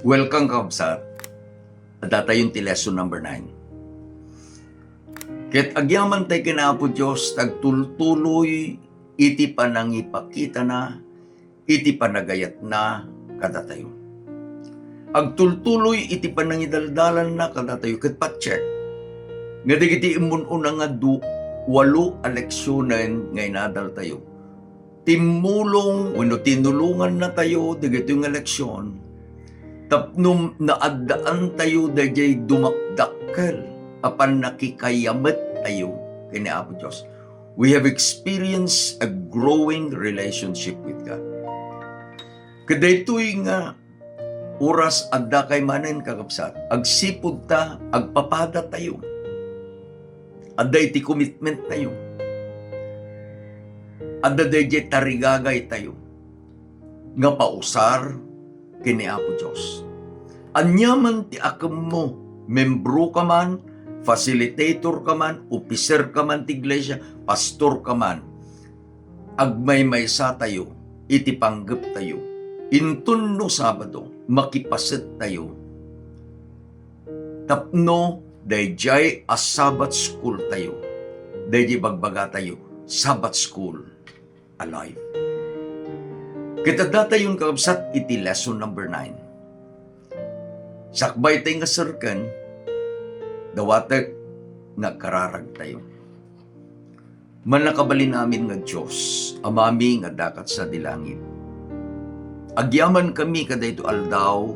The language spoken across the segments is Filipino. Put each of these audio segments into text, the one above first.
Welcome kabsat. Datayon ti lesson number 9. Ket agyaman tay kinaapo Dios tagtultuloy iti panangipakita na iti panagayat na kadatayo. Agtultuloy iti panangidaldalan na kadatayo ket patcheck. Nga digiti imununa nga 8 leksyonen nga inadal tayo. Timulong wenno tinulungan na tayo digiti nga leksyon. Tapno naadaan tayo dayjay dumakdakkel apan nakikayamet tayo kini Apo Diyos. We have experienced a growing relationship with God. Kadaytoy nga oras adda kay manen kakabsat, agsipod ta, agpapada tayo. Adda iti commitment tayo. Adda dayjay tarigagay tayo. Nga pausar kini Apo Diyos. Anyaman ti akam mo, membro ka man, facilitator ka man, officer ka man ti iglesia, pastor ka man, agmaymaysa tayo, iti panggap tayo. Intun no Sabado, makipaset tayo. Tapno, dayjay a Sabbath school tayo. Dayjay bagbaga tayo, Sabbath school alive. Kita data yung kakabsat iti lesson number 9. Sakbay tayo nga sirken, dawatek nga kararag tayo. Manakabali namin nga Diyos, amami nga dakat sa dilangit. Agyaman kami kada ito aldaw,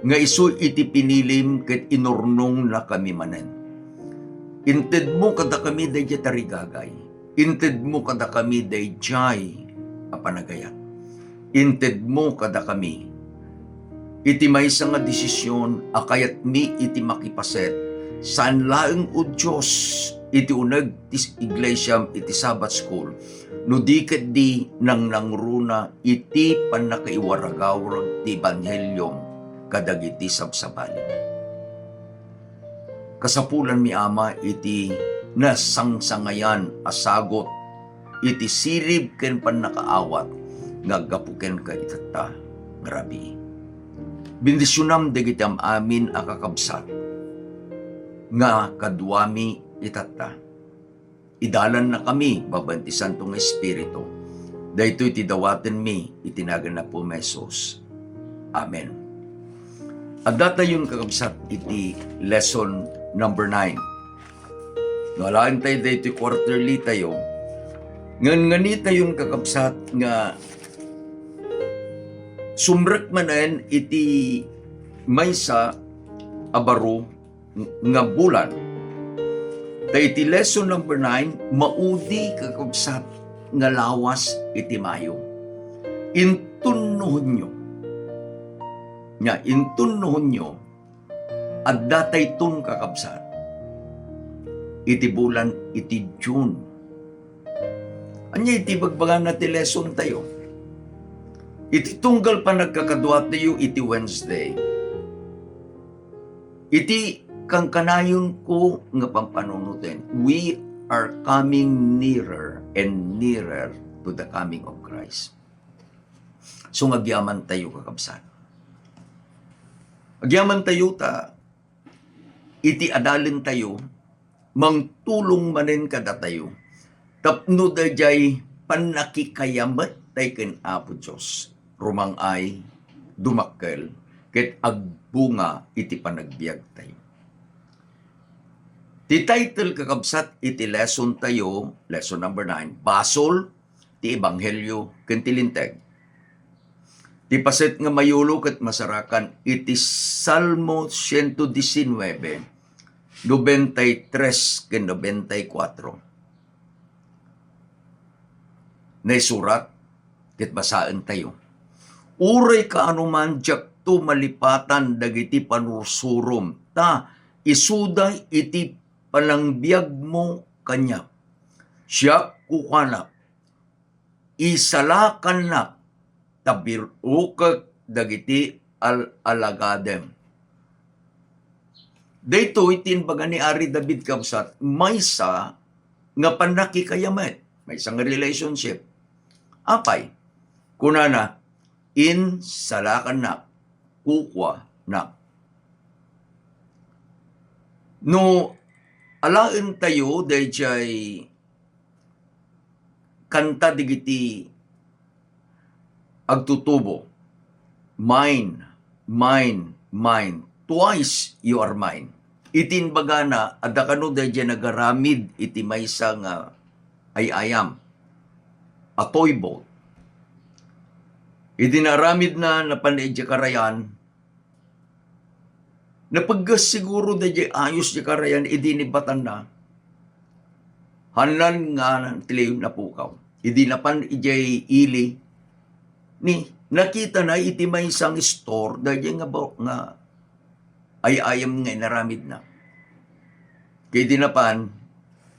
nga isu iti pinilim ket inurnong na kami manen. Inted mo kada kami dayjay tarigagay. Inted mo kada kami dayjay apanagayat. Inted mo kada kami. Iti maysa nga desisyon akayat mi iti makipaset saan laeng o Diyos iti uneg ti iglesia iti Sabbath school no di ket di nang nangruna iti panakaiwaragawrag ti Ebanghelyo kadagiti sabsabali. Kasapulan mi Ama iti nasangsangayan asagot iti sirib ken panakaawat ngagapuken ka itata grabe. Bendisyonam dagitam amin akakabsat nga kadwami itata. Idalan na kami babantisan tong Espiritu. Daytoy iti dawaten mi itinagan na po Mesos. Amen. At data yung kakabsat iti lesson number 9. Nalaan tayo daytoy quarterly tayo. Ngan tayong kakabsat nga sumrek manen iti maysa abaro nga bulan. Iti lesson number 9, maudi kakabsat nga lawas iti Mayo. Intunnohon nyo. Nga intunnohon nyo at datay tun kakabsat. Iti bulan iti June. Anya iti bagbagan na ti lesson tayo. Iti tunggal pa nagkakadwa tayo iti Wednesday. Iti kang kanayon ko nga pampanunutin. We are coming nearer and nearer to the coming of Christ. So agyaman tayo kakabsat. Agyaman tayo ta, iti adalin tayo, mangtulong manen kada tayo. Tapno dayjay panakikayamat tay ken Apo Diyos. Rumang ay dumakkel ket agbunga iti panagbiag tayo. Ti title kakabsat iti lesson tayo, lesson number 9, basol ti Ebanghelyo ken ti linteg. Ti paset nga mayulo ket masarakan iti Salmo 119, 93 ken 94. Naisurat ket basaan tayo. Uray ka anuman jak to malipatan dagiti panursurom ta isuday iti panangbiag mo kanya. Siya kukanap isalakan na tabirukag dagiti alagadem. Dayto itin baga ni Ari David kabsat maysa nga panakikayamet, maysa nga relationship. Apay kunana in salakan na kukwa na. No, alaen tayo dayjay kanta digiti agtutubo. Mine, mine, mine. Twice you are mine. Itin baga na, adda kano dayjay nagaramid iti maysa nga ayayam. A toy boat. Idinaramid na napanidya karayan, napaggas siguro dayjay ayos di karayan, idinibatan na, hanan nga tiliw na pukaw. Idinapan ijay ili, ni nakita na iti may isang store, dayjay nga ayayam nga inaramid na. Kaya dinapan,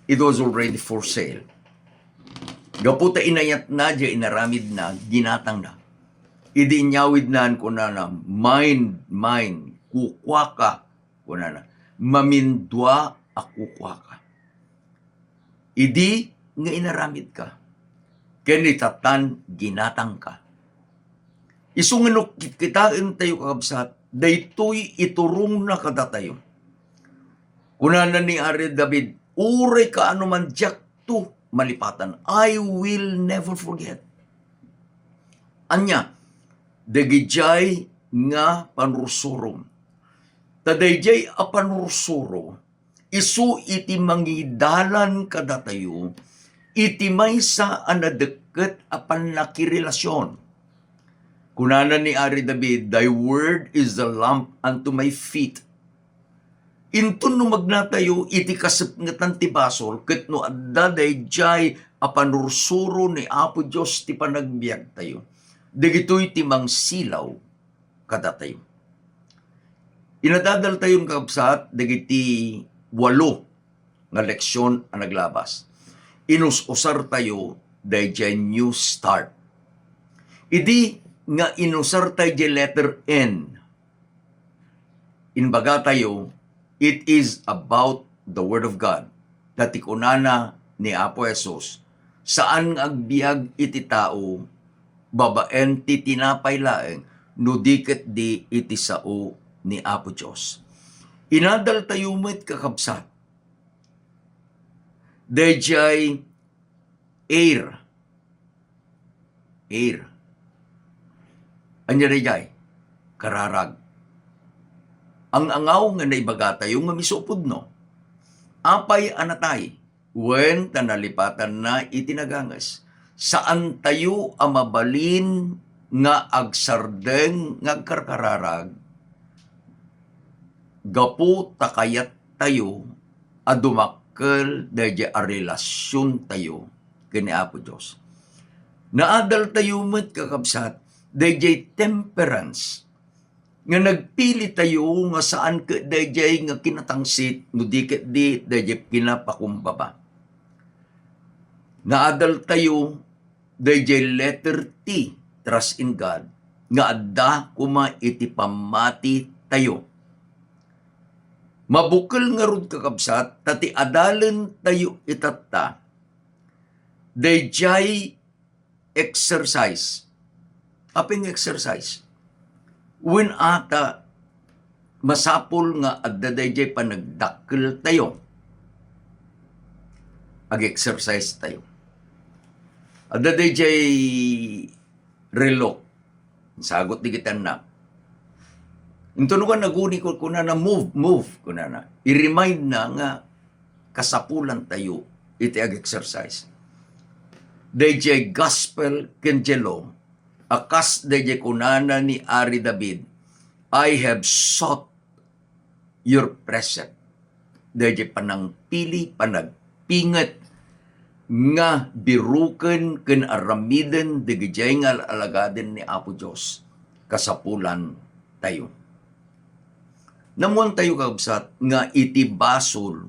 it was already for sale. Gaputa inayat na, dya inaramid na, ginatang na. Idi nyawid naan ko na mine, kukwa ka, ko na mamindwa akukwa ka. Idi nga inaramid ka, kenitatan ginatang ka. Isunganok kitain tayo kakabsat, daytoy iturong na kada tayo. Kunana ni Ari David, uray ka anuman jak to malipatan, I will never forget. Anya, dagijay nga panursurom. Tadayjay a panursuro, isu iti mangidalan kada tayo, iti maysa anadeket apan nakirelasyon. Kunana ni Ari David, thy word is the lamp unto my feet. Intun no magnatayo, iti kasipngatan ti basol, ket no adda dayjay a panursuro ni Apo Diyos ti panagbiag tayo. Dagitoy ti mangsilaw kada tayo. Inadadal tayong kabsat, dagiti 8 nga leksyon ang naglabas. Inususar tayo, dayjay new start. Idi nga inusar tayo di letter N. Inbaga tayo, it is about the Word of God. Dati kunana ni Apo Jesus, saan agbiag iti tao, babaen ti tinapay laeng, no diket di iti sao ni Apo Diyos. Inadal tayo met kakabsat. Dayjay air. Anya dayjay kararag. Ang angaw nga naibaga tayo nga misupod no. Apay anatay, wen tanalipatan na itinagangas. Saan tayo amabalin nga agsardeng nga karkararag, gapu takayat tayo, adumakkel dayjay a relasyon tayo kini Apo Diyos. Naadal tayo met kakabsat, dayjay temperance, nga nagpili tayo nga saan ka dayjay nga kinatangsit, no diket di dayjay pinapakumbaba. Naadal tayo, dayjay letter T, trust in God, nga adda kuma iti pamati tayo. Mabukal nga rod kakabsat, tati adalen tayo itatta, dayjay exercise. Aping exercise? When ata masapol nga adda dayjay panagdakkel tayo, ag-exercise tayo. Adda dayjay relo, sagot di kita na. Ito no ka naguni ko na move ko na. I-remind na nga kasapulan tayo iti ag-exercise. Dayjay gospel kenjelo, akas dayjay kunana ni Ari David, I have sought your precept. Dayjay panangpili, panagpingat, nga biruken ken aramiden dagijay nga alagaden ni Apo Dios kasapulan tayo. Namuan tayo kabsat nga iti basol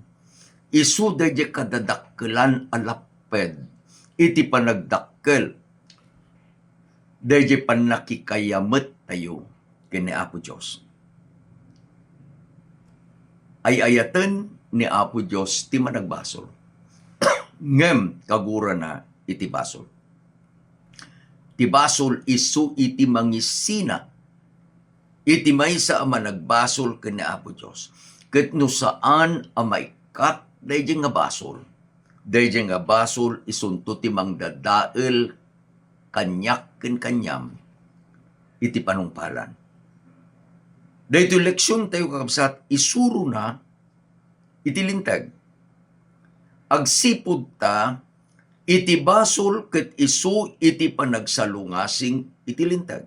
isu dayjay kadadakkelan alaped iti panagdakkel dayjay panakikayamet tayo ken ni Apo Dios. Ay ayaten ni Apo Dios ti managbasol. Ngem kagura na iti basol. Ti basol isu iti mangisina iti maysa a managbasol ken ni Apo Dios. Ket no saan a maikat dayjay nga basol. Dayjay nga basol isunto ti mangdadael kanyak ken kanyam iti panungpalan. Daytoy leksyon tayo kakabsat, isuro na iti lintag. Agsipod ta iti basol ket isu iti panagsalungasing iti lintag.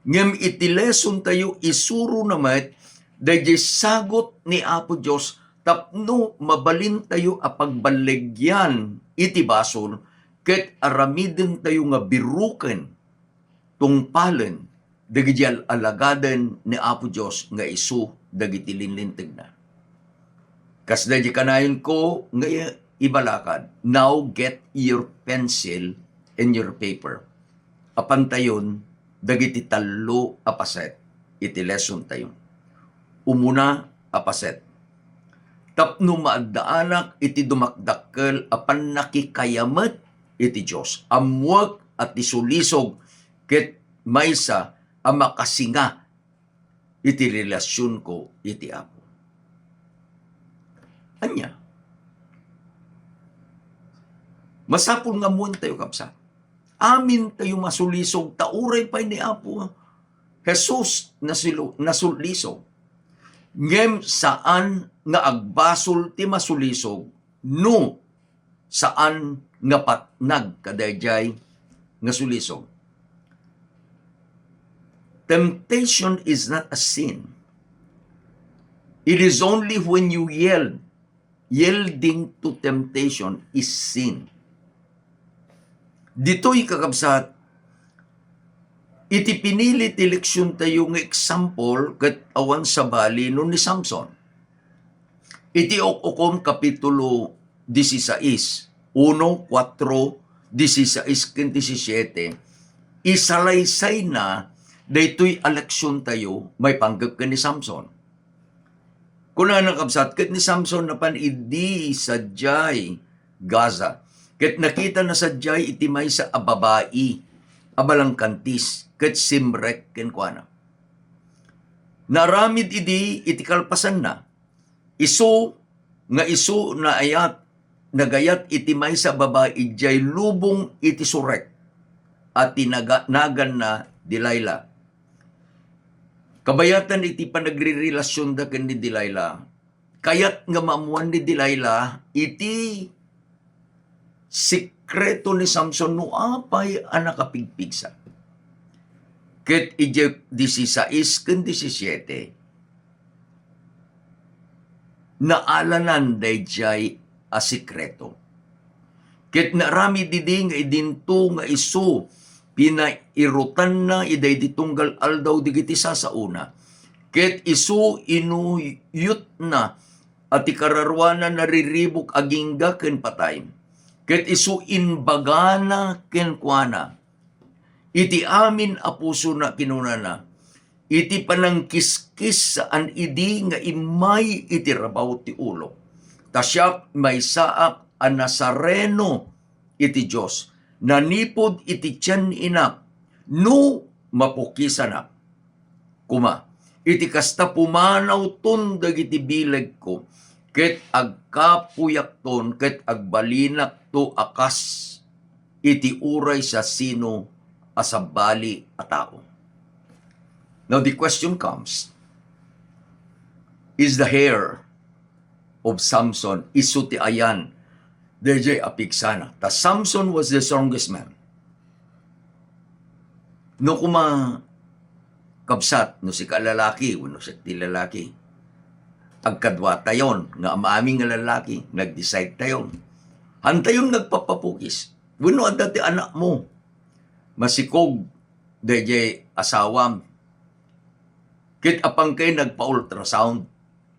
Ngem iti lesson tayo isuro na met dayjay sagot ni Apo Dios tapno mabalin tayo a pagbalegyan iti basol ket aramiden tayo nga biruken tungpalen dagiti alagaden ni Apo Dios nga isu dagiti linlintag na. Kas dayjay kanayon ko nga ibalakad. Now get your pencil and your paper. Apan tayon dagiti tallo a paset iti lesson tayo. Umuna a paset. Tapno maagdaanak iti dumakdakkel apan nakikayamet iti Dios. Amwag at isulisog ket maysa a makasinga iti relasyon ko iti Apo. Anya? Masapul nga muon tayo kapsa. Amin tayo masulisog, tauray pa ni Apo. Jesus nasulisog. Ngem saan nga agbasol ti masulisog, no saan nga patnag kadayjay nga sulisog. Temptation is not a sin. It is only when you yield. Yielding to temptation is sin. Dito'y kakabsat, iti pinili ti leksyon tayo ng example ket awan sa bali no ni Samson. Iti Okom Kapitulo 16, 1, 4, 16, 17, isalaysay na daytoy eleksyon tayo may panggap ka ni Samson. Kuna nakabsat, ket ni Samson napan idi sadyay Gaza. Ket nakita na sadyay iti maysa a babae, abalang kantis, ket simrek kenkwana. Naramid idi iti kalpasan na. Isu na ayat, nagayat iti maysa babae jay lubong iti surek, at tinaganagan na Delilah. Kabayatan iti panagrirelasyon da ken ni Delilah. Kayat nga maamuan ni Delilah iti sikreto ni Samson no apay a nakapigpigsa. Ket ije 16 ken 17 naalanan dayjay a sikreto. Ket narami didi nga idinto nga isu pinairutan na iday ditunggal aldaw digiti sasauna. Ket isu inuyut na at ikararwana nariribok agingga ken patay. Ket isu inbagana ken kuana. Iti amin a puso na kinunana. Iti panangkiskis saan idi nga imay iti rabaw ti ulo. Tasyak may saak a Nazareno iti Dios. Nanipod iti tiyan inak, no mapukisanak. Kuma, iti kasta pumanaw ton dagiti bileg ko, ket agkapuyak ton, ket agbalinak to akas, iti uray sa sino asabali a tao. Now the question comes, is the hair of Samson isuti ayan dayjay apiksana? Ta Samson was the strongest man. No kuma kabsat no si kalalaki no si ti lalaki. Agkadwa tayon nga amaaming nga lalaki nag-decide tayon. Hantayon nagpapapukis. Wenno adda ti anak mo. Masikog dayjay asawam. Kit apang kay nagpa-ultrasound.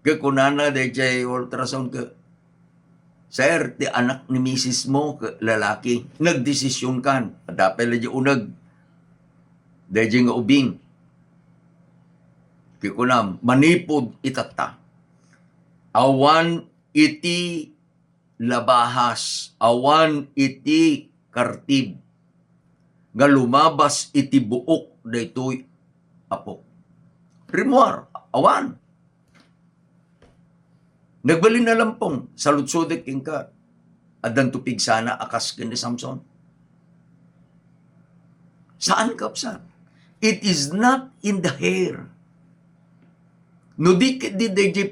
Kaya kunana dayjay ultrasound ka. Sir, ti anak ni misis mo, lalaki, nagdesisyon kan. Dapel na di unag. Dayjay nga ubing. Kaya kunam, manipod itata. Awan iti labahas. Awan iti kartib. Nga lumabas iti buok daytoy apok. Rimuar, awan. Nagbalin na lampong, saludsudek ka, adan tupig sana akas ken ni Samson. Saan kapsat? It is not in the hair. No di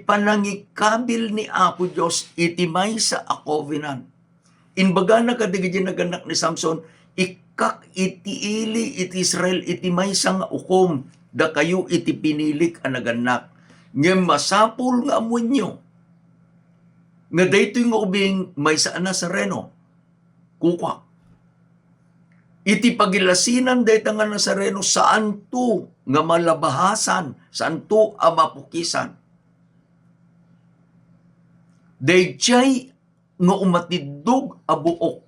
panangikabil ni Apo Diyos, itimay sa a covenant. Inbaga na kadigiti naganak ni Samson, ikak itiili iti Israel, itimay sa nga ukom, da kayo iti pinilik ang naganak. Nga masapul nga amunyo, nga daytoy nga ubing may saan na Nazareno, kukwak. Iti pagilasinan dayta nga Nazareno, saan to nga malabahasan, saan to amapukisan. Dayjay nga umatidog a buok,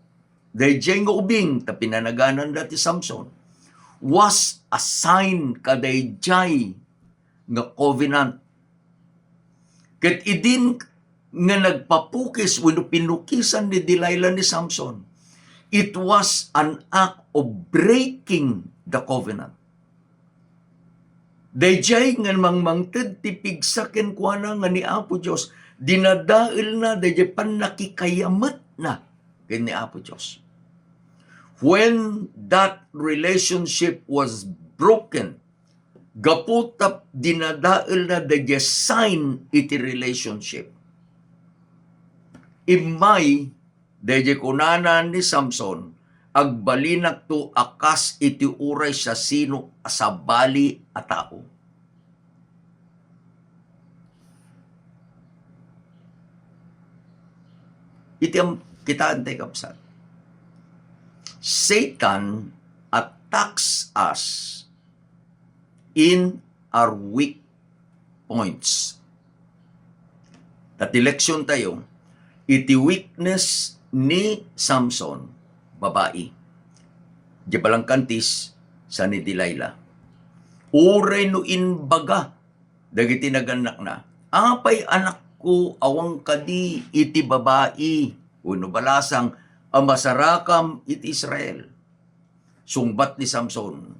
dayjay nga ubing, ta pinanaganan dati Samson, was a sign kadayjay nga covenant. Ket idin nga nagpapukis, wano pinukisan ni Delilah ni Samson, it was an act of breaking the covenant. Dayjay nga mangmangted tipig saken kuana nga ni Apo Diyos, dinadail na dayjay pan nakikayamat na ken ni Apo Diyos. When that relationship was broken, gaputap dinadail na dayjay sign iti relationship. Imay dayjay kunanan ni Samson, agbalinak to akas iti uray sa sino asabali a tao. Iti am kita antay kapsat. Satan attacks us in our weak points. Tati leksyon tayo, iti weakness ni Samson, babae. Di palang kantis sa ni Delilah. Uray no inbaga, dagiti naganak na, apay anak ko awang kadi iti babae, uno balasang amasarakam iti Israel. Sungbat ni Samson,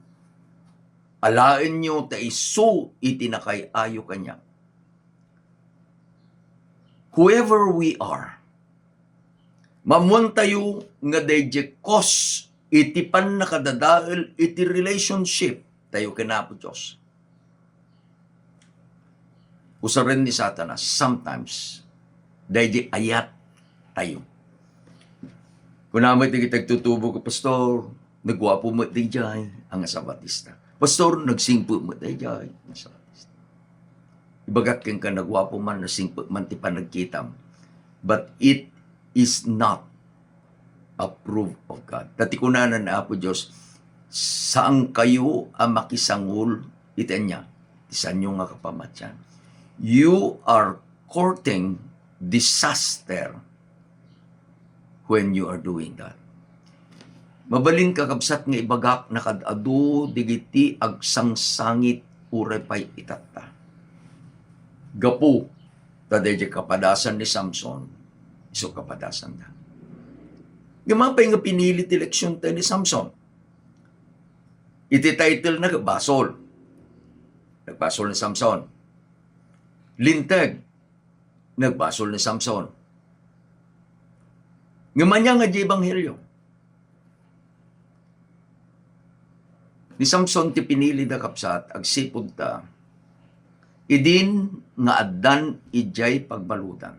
alain nyo ta isu iti nakayayo kanya. Whoever we are, mamuan tayo nga dayjay kos iti pan nakadadael iti relationship tayo kinapo Diyos. Usarin ni Satanas, sometimes, dayjay ayat tayo. Kung naman iti tagtutubo ko, Pastor, nagwapo mo dayjay ang asabatista. Pastor, nagsingpo mo dayjay ang asabatista. Ibagat kang ka nagwapo man, nasingpo man ti panagkitam. But it is not approved of God. Dati kunanan na Apo Diyos, saan kayo ang makisangul, iti niya, isan nyo nga kapamatyan. You are courting disaster when you are doing that. Mabalin kakabsat nga ibagak nakadado digiti agsangsangit uray pay itata. Gapu, tadayjay kapadasan ni Samson, iso kapadasan na. Gamapay nga pinili ti leksyon tayo ni Samson. Iti title na basol. Nagbasol ni Samson. Lintag, nagbasol ni Samson. Ngamanya nga di ebanghelyo. Ni Samson ti pinili da kapsat, agsipod ta, idin nga addan ijay pagbalutan.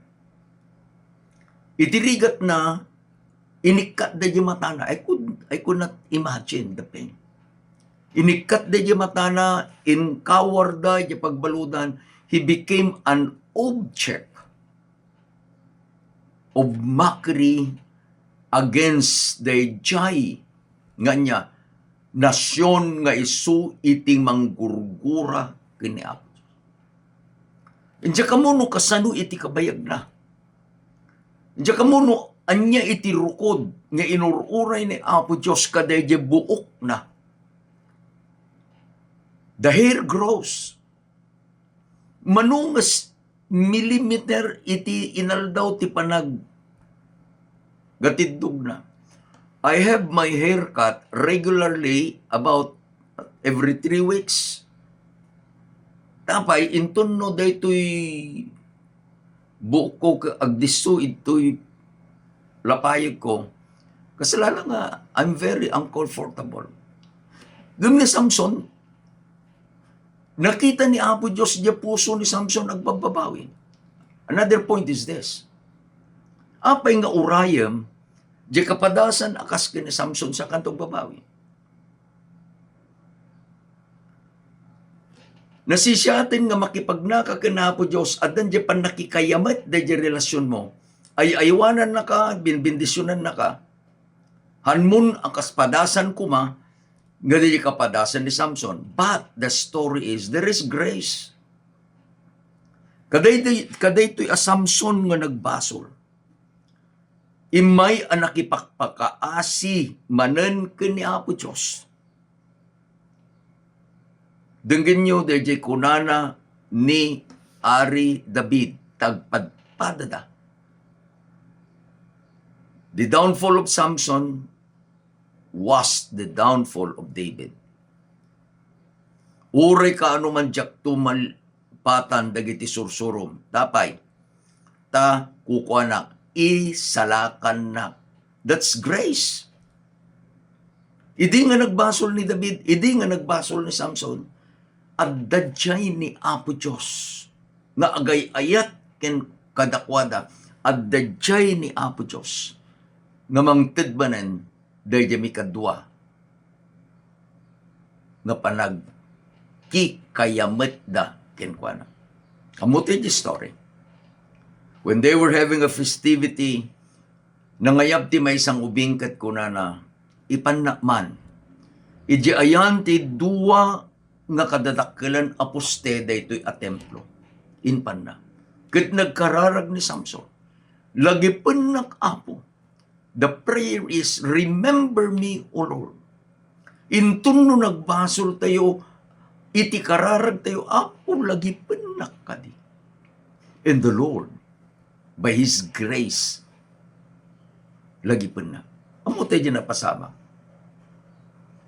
Itirigat na, inikat da di matana. I could not imagine the pain. Inikat da di matana, inkawar da di pagbalutan, he became an object of mockery against the jay nga niya, nasyon nga isu iting manggurgura kini Apo. Inja kamuno kasano iti kabayag na. Inja kamuno anya iti rukod nga inururay ni Apo Diyos kadayjay buok na. The hair grows. Manungas millimeter iti inaldaw ti panag gatidog na. I have my hair cut regularly about every 3 weeks. Tapay, inton no daytoy buko ka agdiso ito'y lapayag ko. Kasalanan nga, I'm very uncomfortable. Gumi Samson, nakita ni Apo Diyos diya puso ni Samson nagbababawi. Another point is this. Apay nga urayam, diya kapadasan akas ni Samson sa kantong babawi. Nasisyatin nga makipagnaka ka na Apo Diyos at dan diya pan nakikayamat diya relasyon mo. Ay aywanan na ka, binbindisyonan na ka. Hanmun ang kaspadasan kuma, nga di kapadasan ni Samson. But the story is, there is grace. Kaday to'y a Samson nga nagbasol. Imay ang nakipagpakaasi manen ni Apo Diyos. Dengen nyo, DJ kunana ni Ari David, tagpadpadada. The downfall of Samson was the downfall of David. Uray ka ano man jak tumalpatan dagiti sursurum. Tapay, ta kukuanak, isalakan na. That's grace. Idi nga nagbasol ni David, idi nga nagbasol ni Samson, at dadyay ni Apo Diyos, nga agay-ayat ken kadakwada, at dadyay ni Apo Diyos, nga mangtedbanen, dahil mi kadwa nga panag kikayamet da kenkwana. Kamuti di story. When they were having a festivity, nangayab ti may isang ubingkat ko na ipanakman. Iji ayan ti duwa nga kadadakkelan aposte daytoy a templo. Inpan na. Ket nagkararag ni Samson. Lagi penak apo. The prayer is, remember me, O Lord. Intun no nagbasol tayo, iti kararag tayo, apo lagi penak kadi. And the Lord, by His grace, lagi penak. Amo tayo dyan napasama.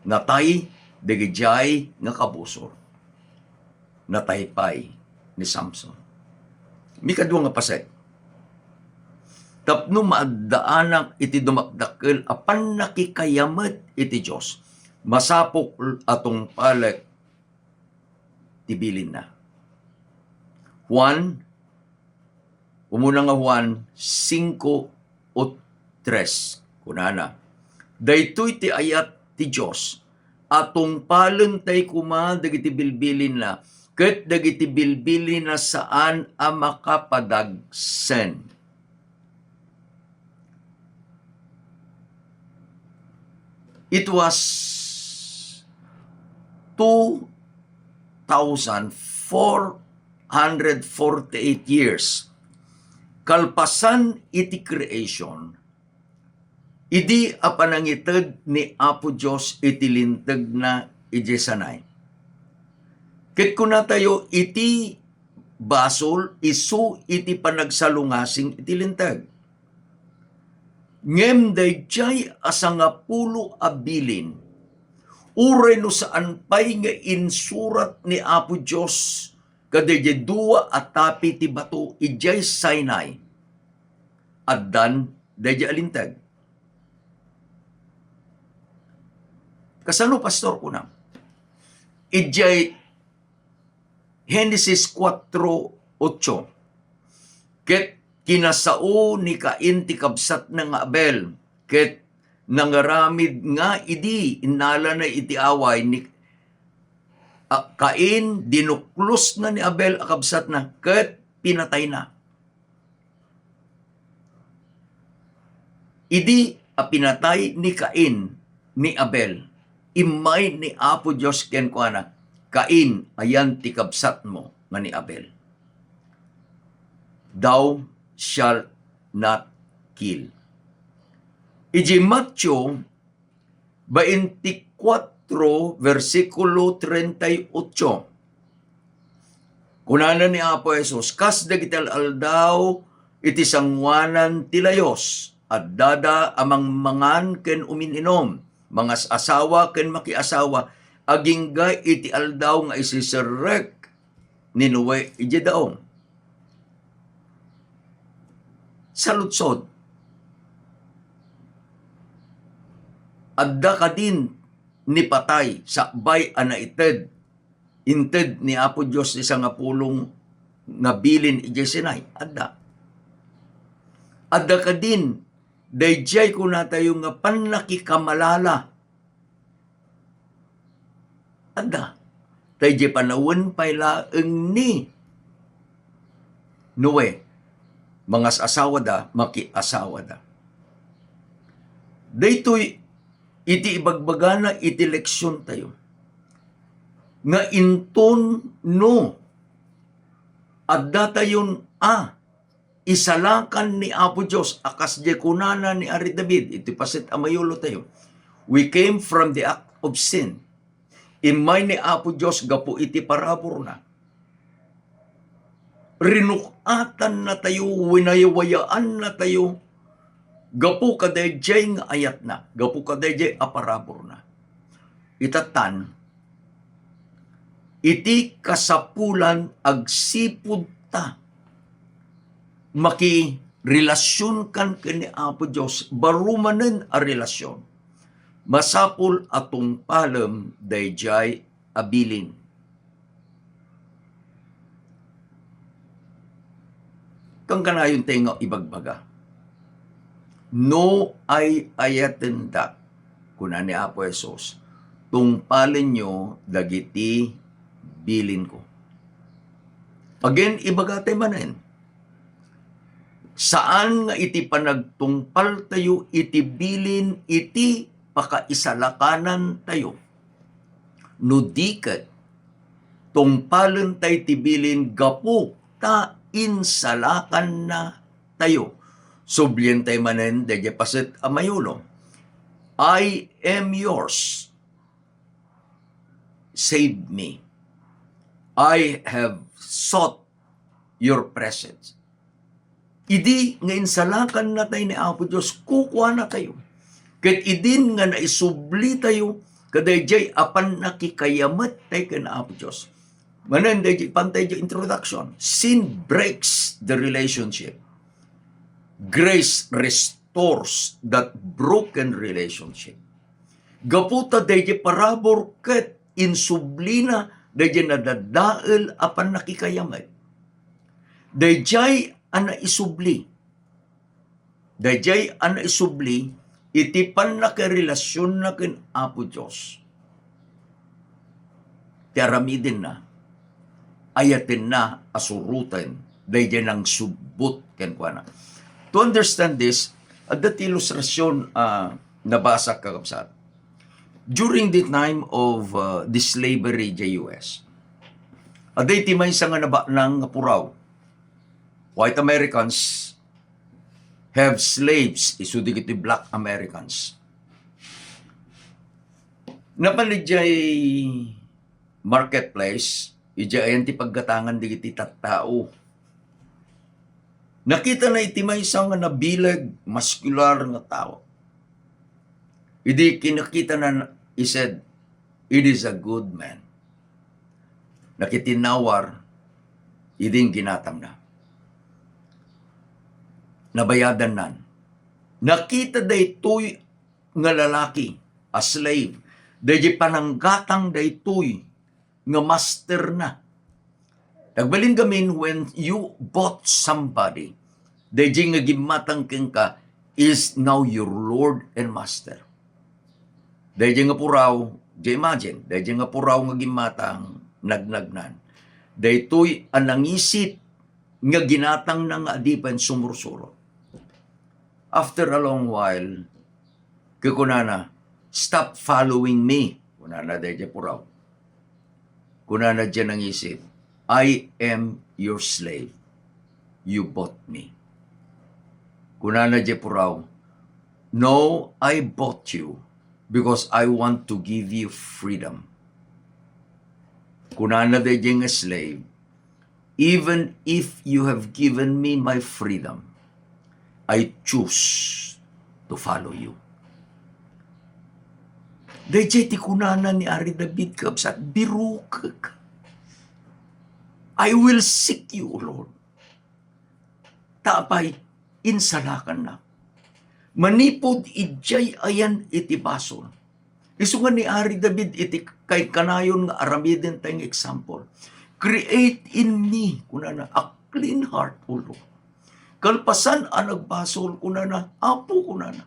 Natay, dagijay, nga kabusor. Nataypay ni Samson. Mikadwa nga pasay. Tapno maadaanak iti dumakdakkel apan nakikayamet iti Diyos. Masapok atong palek tibilin na. Juan, umuna nga Juan 5:3. Kunana. Daytoy ti ayat ti Diyos. Atong palen tay kuma dagiti bilbilin na. Ket dagiti bilbilin na saan a makapadagsen. It was 2,448 years. Kalpasan iti creation, idi apanangited ni Apo Diyos iti linteg na iti sanay. Ket kuna tayo iti basol, isu iti panagsalungasing iti linteg. Ngem dayjay asangapulo abilin, uray no saan pay nga insurat ni Apo Diyos, kadayjay dua atapi ti bato, ijay Sinai, addan dayjay alintag. Kasano, pastor ko na? Ijay Genesis 4:8. Ket kinasao ni Cain ti kabsat ng Abel, ket nangaramid nga idi inala na iti away ni Cain, dinuklos na ni Abel akabsat na, ket pinatay na. Idi pinatay ni Cain ni Abel, imay ni Apo Diyos ken kuana, Cain, ayan ti kabsat mo nga ni Abel. Thou shall not kill. Iji Matthew 24, versikulo 38. Kunana ni Apo Jesus, kas dagital aldaw, iti sangwanan tilayos, at dada amang mangan ken umininom, mga asawa ken makiasawa, agingga iti aldaw nga isiserek, ni Noe ije daong. Saludsod, adda ka din ni patay sa bay anaited, inted ni Apo Diyos isa nga pulong nga bilin ije Sinai, adda. Adda ka din, dayjay ko na tayo nga panlaki kamalala. Adda. Dayjay panawin pailaeng ni Noe. Mga asawa da, maki-asawa da. Daytoy, iti ibagbagana, iti leksyon tayo. Nga inton no, adda tayon isalakan ni Apo Diyos, akas di kunana ni Ari David, iti pasit amayulo tayo. We came from the act of sin. Imay ni Apo Diyos, gapo iti parabor na. Rinukatan na tayo, winayawayaan na tayo, gapo kadayjay nga ayat na, gapo kadayjay aparabor na. Itatan, iti kasapulan agsipud ta, maki-relasyon kan kini Apo Diyos, barumanen a relasyon. Masapul atong palem dayjay abilin. Kang kanayon tayo nga ibagbaga. No ay ayaten da, kuna ni Apo Jesus, tungpalin nyo dagiti bilin ko. Again, ibagatay manen. Saan nga iti panagtungpal tayo, iti bilin, iti pakaisalakanan tayo. No diket, tungpalin tayo ti bilin, gapo ta insalakan na tayo. Sublyen tayo manen, daya pasit amayulo. I am yours. Save me. I have sought your presence. Idi nga insalakan na tayo ni Apo Diyos, kukuha na tayo. Ket idin nga naisubli tayo, kadayjay apan nakikayamat tayo kina Apo Diyos. Manan, dayjay pantay dyan introduction. Sin breaks the relationship. Grace restores that broken relationship. Gaputa dayjay parabor ket insublina, dayjay nadadael apan nakikayamat. Dayjay ana isubli. Dayjay ana isubli, iti pan nakarelasyon na ken Apo Diyos. Tiaramidin na, ayatin na, asurutan, dayjay nang subot ken kuana. To understand this, at that illustration nabasa kakabsat. During the time of the slavery in US, aday timay sa nga naba ng puraw. White Americans have slaves, isudig iti black Americans. Napaligay marketplace, ija ayan ti paggatangan di iti tattao. Nakita na iti may isang nabilag, muscular nga tao. Idi kinakita na, he said, it is a good man. Nakitinawar, iding ginatang na. Nabayadan nan. Nakita daytoy nga lalaki, a slave, dayjay pananggatang daytoy nga master na. Nagbalin gamin, when you bought somebody, dayjay nga gimatang ken ka is now your Lord and Master. Dayjay nga puraw, imagine, dayjay nga puraw nga gimatang nagnagnan. Daytoy anangisit nga ginatang na nga adipan sumursuro. After a long while, kakunana, stop following me. Kunana dayjay puraw. Kunana dyan ang isip, I am your slave. You bought me. Kunana dyan puraw, no, I bought you because I want to give you freedom. Kunana dyan nga slave, even if you have given me my freedom, I choose to follow you. Dayjay ti kunana ni Ari David kabsat birukak. I will seek you, O Lord. Tapay, insalakan na. Manipod ijay ayan iti basol. Isu nga ni Ari David iti kay kanayon nga aramiden tayong example. Create in me, kunana, a clean heart, O Lord. Kalpasan ang nagbasol, kunana, apo, kunana.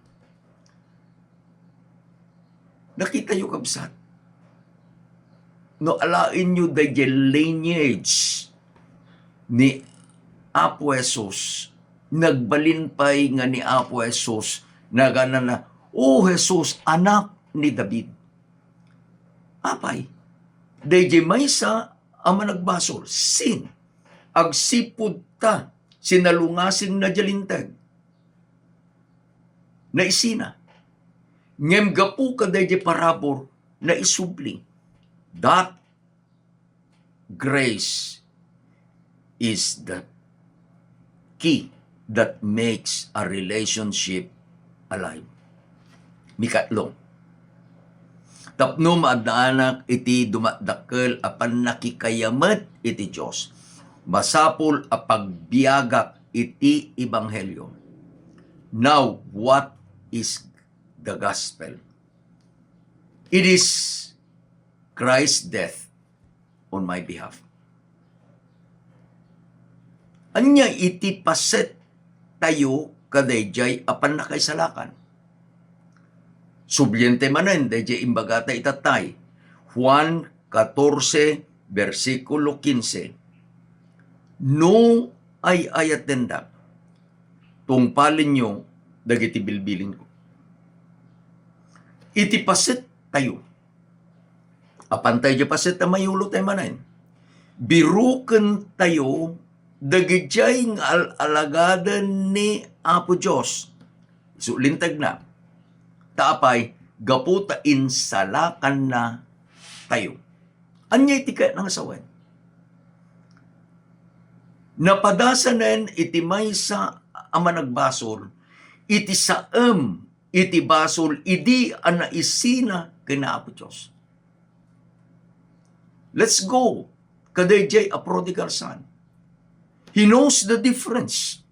Nakita yung kabsat. No, alain nyo the lineage ni Apo Jesus. Nagbalinpay nga ni Apo Jesus na gana na, O Jesus, anak ni David. Apay, dayjay maysa ang managbasol, sin, agsipud ta, sinalungasing na jalintag, na isina, ngem gapu ka dayjay parabor, na isubling. That grace is the key that makes a relationship alive. Mikatlong, tapno maadaanak iti dumadakkel apan nakikayamet iti Dios. Masapul a pagbiagak iti ebanghelyo. Now, what is the gospel? It is Christ's death on my behalf. Anya iti paset tayo kadayjay apan nakaisalakan. Subyente manen dayjay imbagata itatay. Juan 14 versikulo 15. No ay ayatendak. Tungpalin nyo dagiti bilbilin ko. Iti paset tayo. Apantay di paset na mayulo tayo manen. Biruken tayo dagijay nga alagadan ni Apo Diyos. Sulintag na. Taapay, gaputa insalakan na tayo. Anya iti kaya ng asawan? Napadasanen iti maysa ama nagbasol, iti saem, iti basol, idi ana isina kina Apo Diyos. Let's go. Kadayjay a prodigal son. He knows the difference.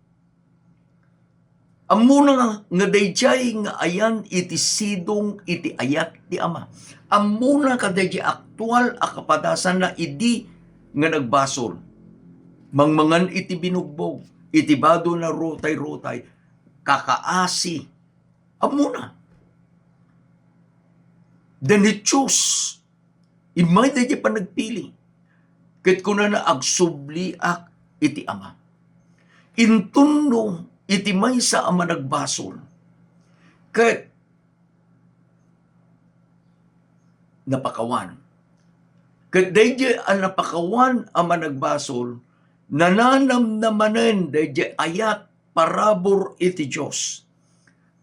Amuna nga dayjay nga ayan iti sidong iti ayat ti ama. Amuna kadayjay aktual a kapadasan na idi nga nagbasol. Mangmangan iti binugbog, iti bado na rutay-rutay, kakaasi. Amuna. Then he chose. Imay dayjay pa nagpili. Ket kuna na agsubliak iti ama. Intundo iti maysa ama nagbasol. Ket napakawan. Ket dayjay ang napakawan ama nagbasol, nananam namanen dayjay ayat parabor iti Dios.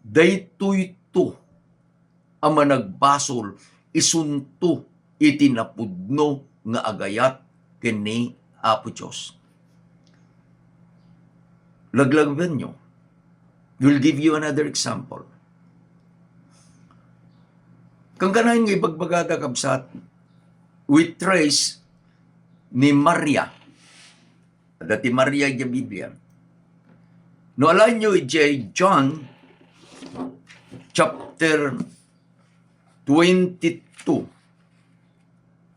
Daytoy to ama nagbasol isunto iti napudno nga agayat kini Apo Diyos. Laglagban nyo. We'll give you another example. Kang kanahin nga ibagbagada kabsat, we trace ni Maria. Dati Maria yung Biblia. No, alam nyo, John chapter 22.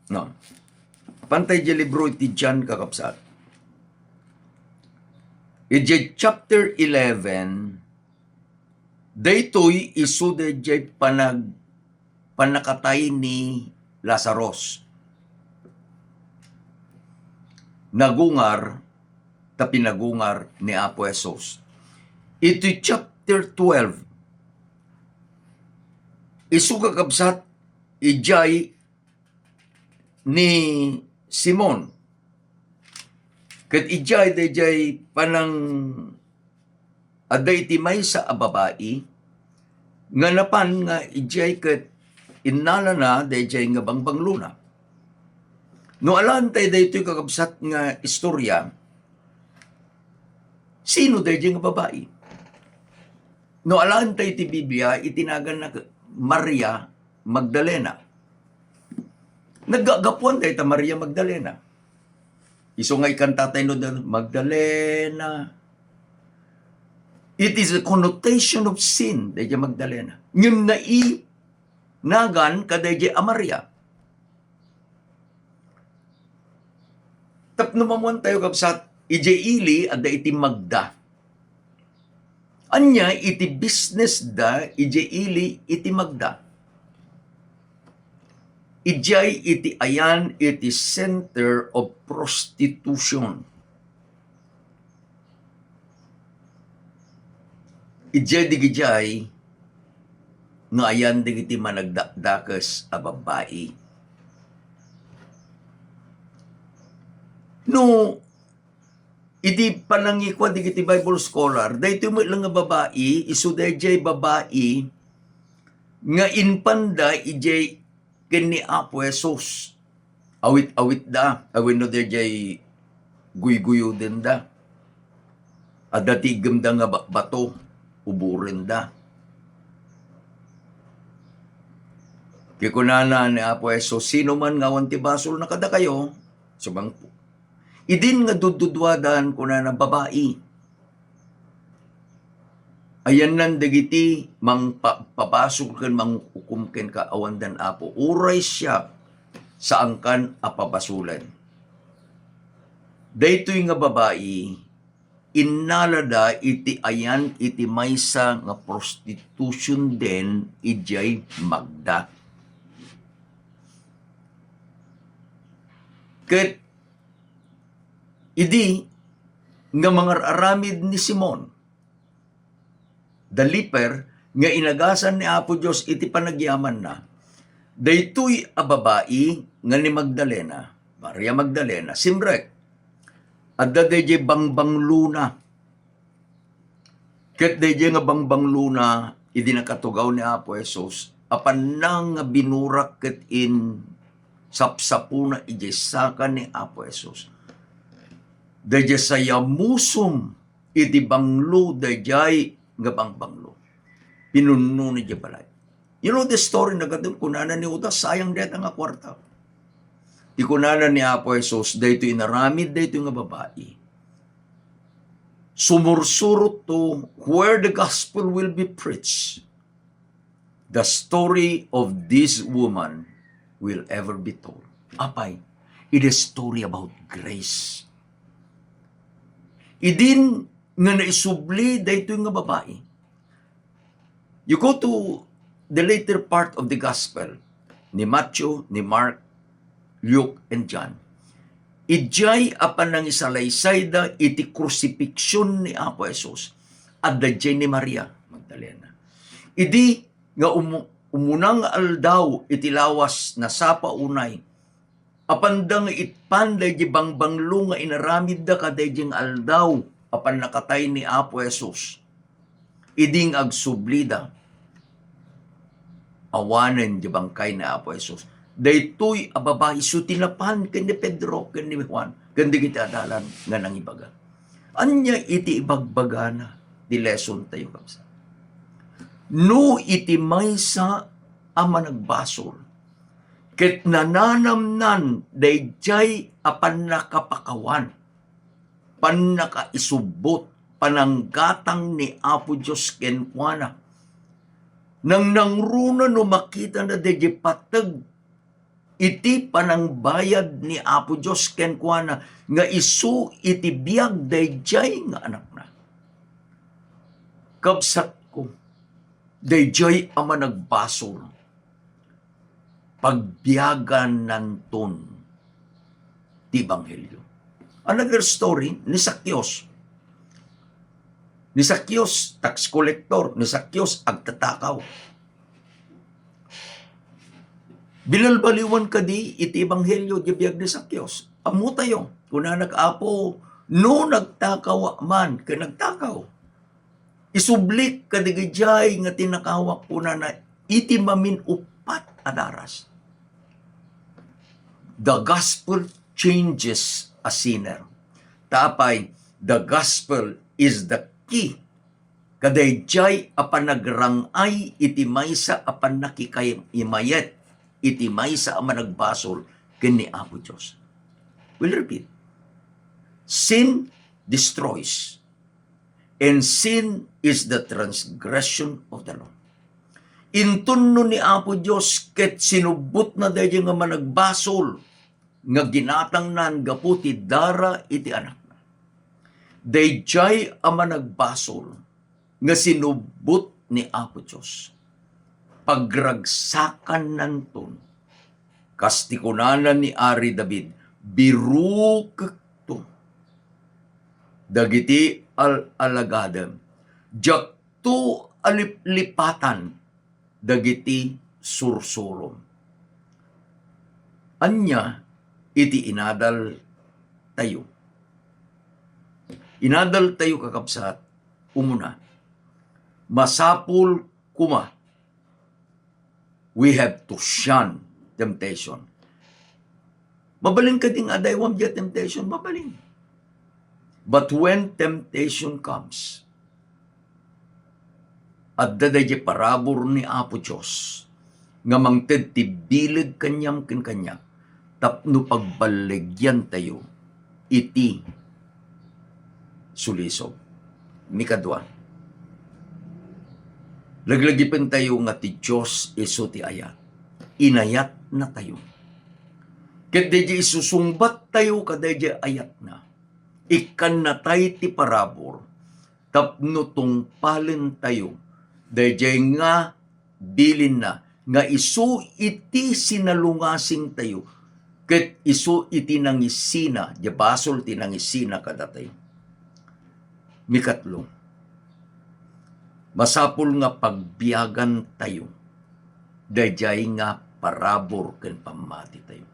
No. Pantay di libro iti John kakapsat. Iti chapter 11, daytoy isu dayjay panakatay ni Lazarus. Nagungar ta pinagungar ni Apo Jesus. Iti chapter 12, isu kakapsat ijay ni Simon. Ket ijay dayjay panang aday ti maysa a babae nga napan nga ijay ket innala na dayjay nga bangbangluna. No alam tay daytoy kakabsat nga istorya, sino dayjay nga babae? No alam tay ti Biblia itinagan na Maria Magdalena. Naggagapuan tayo ta Maria Magdalena. Iso nga ikantatay no Magdalena. It is a connotation of sin, dayjay Magdalena. Ngem nagan kadayjay Maria. Tapno mamuan tayo kapsat, ijay ili at da iti Magda. Anya iti business da, ijay ili iti Magda. Ijay iti ayan iti center of prostitution. Ijay digijay nga ayan digiti managdakdakas a babae. No, iti panangikwa digiti Bible scholar, dahito mo lang nga babae, iso dayjay babae nga inpanda ijay kini Apo Jesus. Awit-awit da, awin no dayjay guy-guyo din da. At dati gamda nga bato, uburin da. Kikunana ni Apo Jesus, sino man nga wanti basol na kada kayo, subang idin nga dududwadan ko na babae. Ayan nan dagiti mang papasok ken mang ukum ken ka awandan Apo. Uray siya saan kan apabasulan. Daytoy nga babae innalada iti ayan iti maysa nga prostitution den ijay Magda. Ket idi nga mga aramid ni Simon, daliper nga inagasan ni Apo Diyos iti panagyaman na, daytoy a babae nga ni Magdalena, Maria Magdalena, simrek, at dadayjay bangbang luna. Ket dayjay nga bangbang luna, idi nakatugaw ni Apo Jesus, apan nang binurak ket in sapsapuna ijay saka ni Apo Jesus. Dayjay saya musum iti banglo dayjay nga bangbanglo. Pinunno ni balay. You know the story na gadol kunana ni Judas sayang deta nga kwarta. Ti kunana ni Apo Jesus dayto inaramid dayto nga babae. Sumursurot to where the gospel will be preached. The story of this woman will ever be told. Apay, it is story about grace. Idin nga naisubli dayto nga babae. You go to the later part of the gospel ni Matthew, ni Mark, Luke, and John. Ijay apan nang isalaysay da iti crucifixion ni Apo Jesus at dayjay ni Maria Magdalena. Idi nga umunang aldaw iti lawas na sapa unay apandang itpanday di bangbanglo nga inaramid da kaday ding aldaw apan nakatay ni Apo Jesus. Iding agsublida awanen di bangkay ni Apo Jesus. Daytoy a babae so tinapan ken ni Pedro ken ni Juan ken di kita adalan nga nangibaga. Anya iti ibagbagana di lesson tayo kapsa. No iti maysa a managbasol ket nananamnan dayjay apan nakapakawan, panakaisubot, pananggatang ni Apo Diyos kenkwana. Nang nangruna no makita na dayjay patag, iti panangbayad ni Apo Diyos kenkwana, nga isu iti biyag dayjay nga anak na. Kabsat ko, dayjay ama nagbasol, pagbiyagan nanton ti Ebanghelyo. Another story ni Zacchaeus. Ni Zacchaeus, tax collector. Ni Zacchaeus, agtatakaw. Binalbaliwan ka di iti Ebanghelyo di biyag ni Zacchaeus. Amo tayo. Kuna nag-apo, no nagtakaw man, kaya nagtakaw. Isublik ka di gajay nga tinakawak kuna na iti mamin upat adaras. The gospel changes a sinner. Tapay, the gospel is the key. Kadayjay apan nagrangay iti maysa apan nakikay imayet iti maysa aman nagbasol ken ni Apo Dios. We'll repeat. Sin destroys, and sin is the transgression of the law. Intunno ni Apo Dios ket sinubot na daydi nga managbasol nga ginatangnan gaputi dara iti anak na. Dayjay ang managbasol nga sinubot ni Apo Dios. Pagragsakan nanton kastikunanan ni Ari David biruk to dagiti alagadem jakto aliplipatan dagiti sursurom. Anya iti inadal tayo. Inadal tayo kakabsat, umuna, masapul kuma. We have to shun temptation. Mabaling ka ding adaywam diya temptation, mabaling. But when temptation comes, at dadaya parabor ni Apo Diyos, nga mangted ti bilig kanyam kanya, tapno pagbaligyan tayo, iti sulisog. Mikadwa, laglagipin tayo nga ti Diyos iso ti ayat. Inayat na tayo. Kadaya isusungbat tayo kadaya ayat na. Ikan na tayo ti parabor, tapno tungpalin tayo, daya nga bilin na, nga isu iti sinalungasing tayo, ket isu iti nangisina, jabasol ti nangisina kada tayo. Mikatlo, masapul nga pagbiyagan tayo, dayjay nga parabor ken pamati tayo.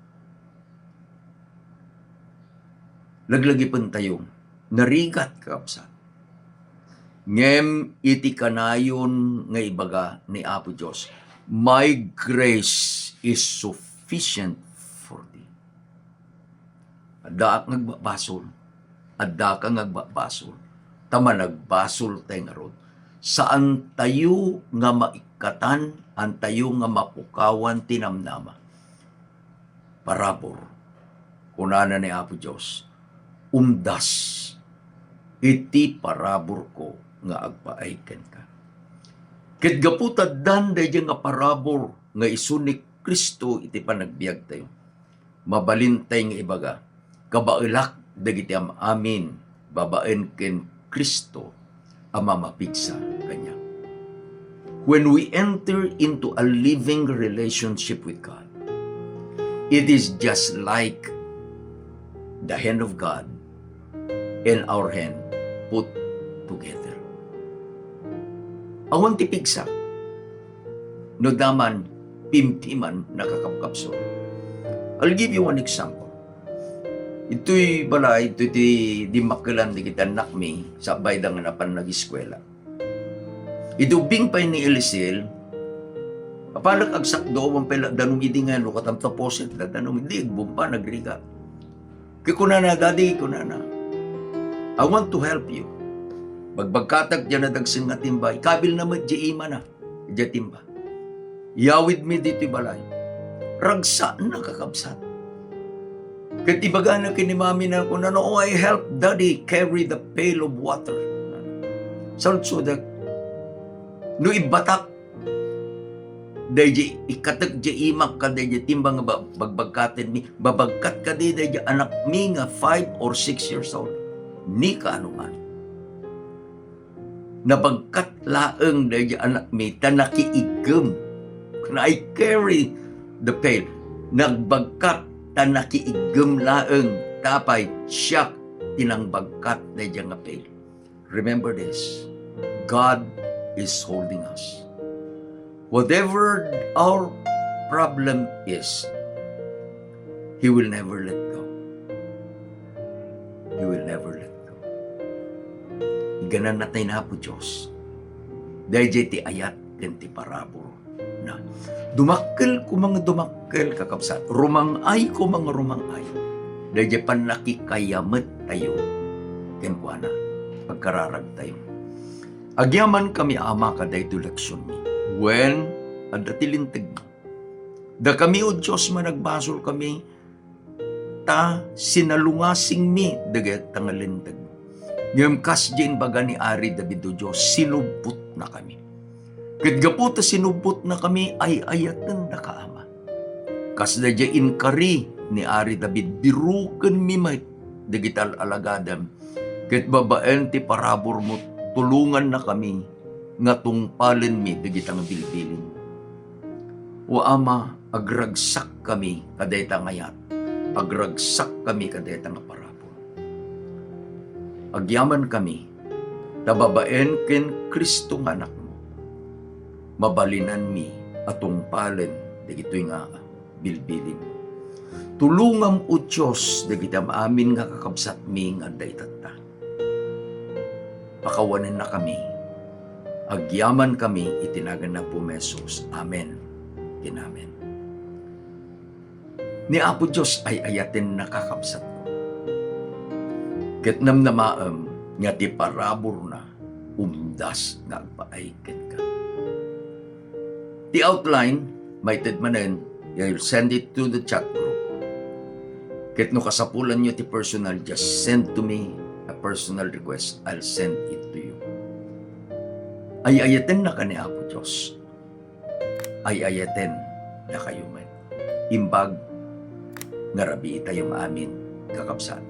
Laglagipon tayo, narigat kakabsat. Ngem iti kanayon nga ibaga ni Apo Diyos, my grace is sufficient for thee. Adda kang nagbabasol, adda kang nagbabasol, tama nagbasol tayo nga rod. Saan tayo nga maikatan, ang tayo nga mapukawan tinamnama. Parabor, kunana ni Apo Diyos, umdas, iti parabor ko nga agpaaiken ka. Ket gaputad dan dayjay nga parabor nga isu ni Kristo iti panagbiag tayo. Mabalintay nga ibaga, kabailak dagiti amin, babaen ken Kristo ama mapigsa kanya. When we enter into a living relationship with God, it is just like the hand of God and our hand put together. Awan ti pigsa, no daman pimtiman nakakapkapso. I'll give you one example. Ito'y balay, ito'y di makilan di kita nakmi sa baydang napan nag-eskwela. Idubing pa ni Elisel, papalag agsakdo, mampela, danong idi nga, lukatam taposit, danong idi, bumpa, nagriga. Kikunana, daddy, kunana. I want to help you. Bagbagkatag dyan na dagsin nga timbay, kabil na madjiima na, dyan timba. Yawid mi dito balay. Ragsa na kakabsat. Kat ibaga na kinimami na kung ano, oh, I help daddy carry the pail of water. So that, no ibatak, dahil ikatag di imak ka, dahil timbang bagbagkatin mi, babagkat ka di, dahil anak mi nga 5 or 6 years old. Ni ka anuman. Nabagkat laeng dahil anak mi, tanakiigam. Na I carry the pail. Nagbagkat, tanakiigam laeng, tapay, siya, tinangbagkat dahil nga pail. Remember this, God is holding us. Whatever our problem is, He will never let go. He will never let go. Iganan natin na po Diyos. Dahil ti ayat ken ti parabor na. Dumakkel ko mga dumakkel kakabsat. Rumangay ko mga rumangay. Dahil panakikayamet tayo. Ken kuana. Pagkararag tayo. Agyaman kami ama kaday to leksyon ni. When, at datilintag mo. Da kami o Diyos managbasol kami, ta sinalungasing mi dagat tangalintag. Ngem kas diin baga ni Ari David o Diyos, sinubot na kami. Ket gapu ta sinubot na kami ay ayatan na kaama. Kas da diin kari ni Ari David, biruken mi may digital alagadam. Ket babaen ti parabor mo, tulungan na kami nga tungpalen mi digitang bilbilin. O Ama, agragsak kami kadayta ngayat. Agragsak kami kadayta nga parabor. Agyaman kami, tababaen ken Kristo nga anak mo. Mabalinan mi atong palen dagitoy nga bilbilin. Tulungam o Diyos dagitam amin nga kakabsat mi nga daytata. Pakawanen na kami. Agyaman kami itinagan na po Mesos. Amen. Kinamen. Ni Apo Diyos ay ayatin nakakabsat ko. Ket namnamaam nga ti parabor na umdas nga agpaaiken ka. The outline, maited manen, I'll send it to the chat group. Ket no kasapulan nyo ti personal, just send to me a personal request. I'll send it to you. Ay ayaten na ka ni Apo Diyos. Ay ayaten na kayo man. Imbag nga rabi itayong amin kakabsat.